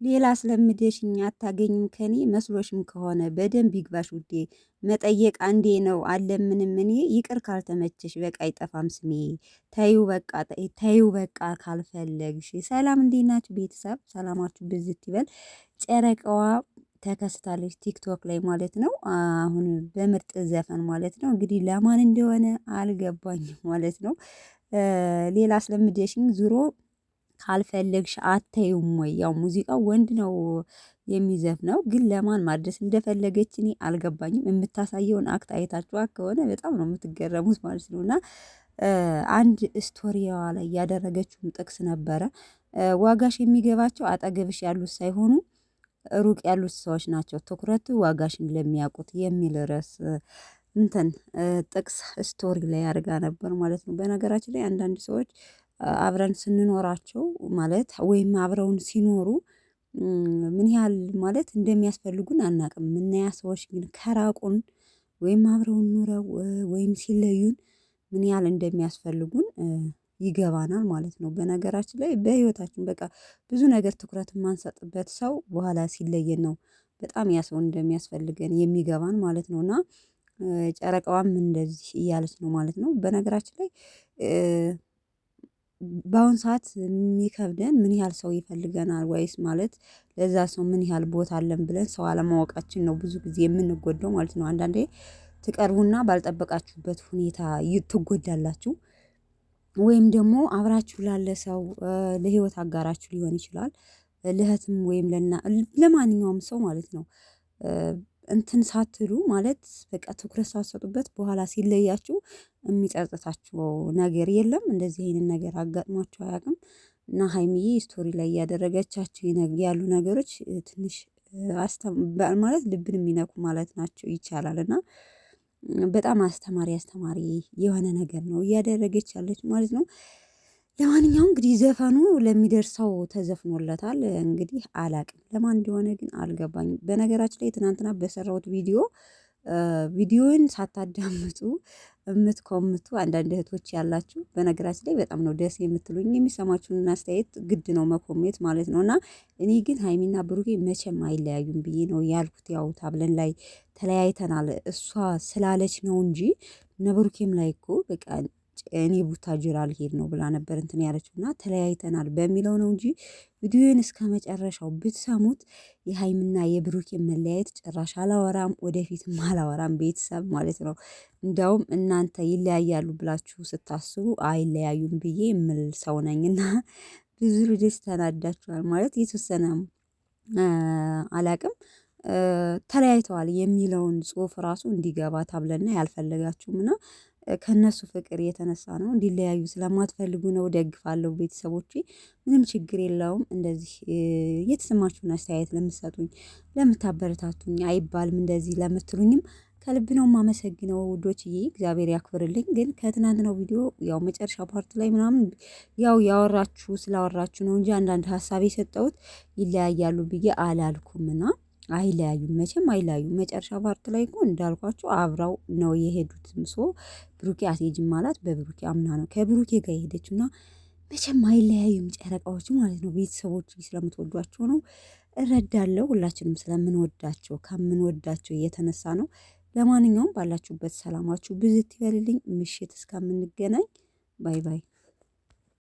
ሌላ አስለምደሽኝ አታገኝም ከኔ መስሎሽም ከሆነ በደንብ ይግባሽ ውዴ። መጠየቅ አንዴ ነው አለምንም እኔ ይቅር ካልተመቸሽ በቃ አይጠፋም ስሜ። ተይው በቃ ካልፈለግሽ። ሰላም እንዴት ናችሁ ቤተሰብ? ሰላማችሁ ብዝት ይበል። ጨረቃዋ ተከስታለች ቲክቶክ ላይ ማለት ነው። አሁን በምርጥ ዘፈን ማለት ነው። እንግዲህ ለማን እንደሆነ አልገባኝም ማለት ነው። ሌላ አስለምደሽኝ ዙሮ ካልፈለግሽ አተይውም ወይ? ያው ሙዚቃው ወንድ ነው የሚዘፍነው፣ ግን ለማን ማድረስ እንደፈለገች እኔ አልገባኝም። የምታሳየውን አክት አይታችኋት ከሆነ በጣም ነው የምትገረሙት ማለት ነው። እና አንድ ስቶሪዋ ላይ ያደረገችውን ጥቅስ ነበረ። ዋጋሽ የሚገባቸው አጠገብሽ ያሉት ሳይሆኑ ሩቅ ያሉት ሰዎች ናቸው፣ ትኩረት ዋጋሽን ለሚያውቁት የሚል ርዕስ እንትን ጥቅስ ስቶሪ ላይ አድርጋ ነበር ማለት ነው። በነገራችን ላይ አንዳንድ ሰዎች አብረን ስንኖራቸው ማለት ወይም አብረውን ሲኖሩ ምን ያህል ማለት እንደሚያስፈልጉን አናውቅም። ምናያ ሰዎች ግን ከራቁን ወይም አብረውን ኑረው ወይም ሲለዩን ምን ያህል እንደሚያስፈልጉን ይገባናል ማለት ነው። በነገራችን ላይ በህይወታችን በቃ ብዙ ነገር ትኩረት የማንሰጥበት ሰው በኋላ ሲለየን ነው በጣም ያ ሰው እንደሚያስፈልገን የሚገባን ማለት ነው። እና ጨረቃዋም እንደዚህ እያለች ነው ማለት ነው። በነገራችን ላይ በአሁን ሰዓት የሚከብደን ምን ያህል ሰው ይፈልገናል ወይስ ማለት ለዛ ሰው ምን ያህል ቦታ አለን ብለን ሰው አለማወቃችን ነው ብዙ ጊዜ የምንጎዳው ማለት ነው። አንዳንዴ ትቀርቡና ባልጠበቃችሁበት ሁኔታ ትጎዳላችሁ። ወይም ደግሞ አብራችሁ ላለ ሰው ለህይወት አጋራችሁ ሊሆን ይችላል። ለእህትም ወይም ለማንኛውም ሰው ማለት ነው። እንትን ሳትሉ ማለት በቃ ትኩረት ሳትሰጡበት በኋላ ሲለያችሁ የሚጸጽታችሁ ነገር የለም? እንደዚህ አይነት ነገር አጋጥሟችሁ አያውቅም? እና ሀይሚዬ ስቶሪ ላይ እያደረገቻቸው ያሉ ነገሮች ትንሽ ማለት ልብን የሚነኩ ማለት ናቸው ይቻላል። እና በጣም አስተማሪ የሆነ ነገር ነው እያደረገች ያለች ማለት ነው። ለማንኛውም እንግዲህ ዘፈኑ ለሚደርሰው ተዘፍኖለታል። እንግዲህ አላቅም ለማን እንደሆነ ግን አልገባኝም። በነገራችን ላይ ትናንትና በሰራሁት ቪዲዮን ሳታዳምጡ የምትኮምቱ አንዳንድ እህቶች ያላችሁ በነገራችን ላይ በጣም ነው ደስ የምትሉኝ። የሚሰማችሁን አስተያየት ግድ ነው መኮሜት ማለት ነው። እና እኔ ግን ሀይሚና ብሩኬ መቼም አይለያዩም ብዬ ነው ያልኩት። ያው ታብለን ላይ ተለያይተናል እሷ ስላለች ነው እንጂ እነ ብሩኬም ላይ እኮ በቃ እኔ ቡታጅራ ልሄድ ነው ብላ ነበር እንትን ያለችው እና ተለያይተናል በሚለው ነው እንጂ ቪዲዮን እስከ መጨረሻው ብትሰሙት የሀይምና የብሩኬን መለያየት ጭራሽ አላወራም፣ ወደፊትም አላወራም ቤተሰብ ማለት ነው። እንዳውም እናንተ ይለያያሉ ብላችሁ ስታስቡ አይለያዩም ብዬ የምል ሰው ነኝና ብዙ ልጆች ተናዳችኋል ማለት የተወሰነ አላቅም ተለያይተዋል የሚለውን ጽሁፍ ራሱ እንዲገባ ታብለና ያልፈለጋችሁም እና ከእነሱ ፍቅር የተነሳ ነው እንዲለያዩ ስለማትፈልጉ ነው። ደግፋለሁ ቤተሰቦቼ፣ ምንም ችግር የለውም። እንደዚህ የተሰማችሁን አስተያየት ለምትሰጡኝ ለምታበረታቱኝ አይባልም እንደዚህ ለምትሉኝም ከልብ ነው የማመሰግነው ውዶችዬ፣ እግዚአብሔር ያክብርልኝ። ግን ከትናንትናው ቪዲዮ ያው መጨረሻ ፓርት ላይ ምናምን ያው ስላወራችሁ ነው እንጂ አንዳንድ ሀሳብ የሰጠሁት ይለያያሉ ብዬ አላልኩምና አይለያዩም፣ መቼም አይለያዩም። መጨረሻ ፓርት ላይ እኮ እንዳልኳቸው አብራው ነው የሄዱትም። ብሩኬ አትሄጂም አላት። በብሩኬ አምና ነው ከብሩኬ ጋር የሄደችው እና መቼም አይለያዩም ጨረቃዎቹ ማለት ነው። ቤተሰቦች ስለምትወዷቸው ነው እረዳለሁ። ሁላችንም ስለምንወዳቸው ከምንወዳቸው እየተነሳ ነው። ለማንኛውም ባላችሁበት ሰላማችሁ ብዝት ይበልልኝ። ምሽት እስከምንገናኝ ባይ ባይ።